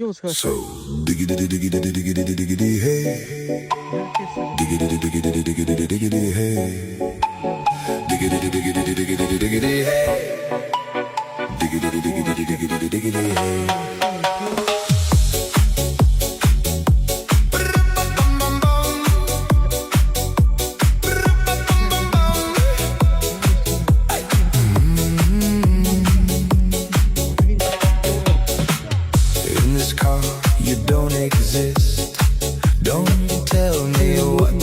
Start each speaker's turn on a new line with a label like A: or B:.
A: So diggity diggity diggity diggity hey, diggity diggity diggity diggity hey, diggity diggity diggity diggity hey, diggity diggity diggity diggity hey. In this car, you don't exist. Don't tell me what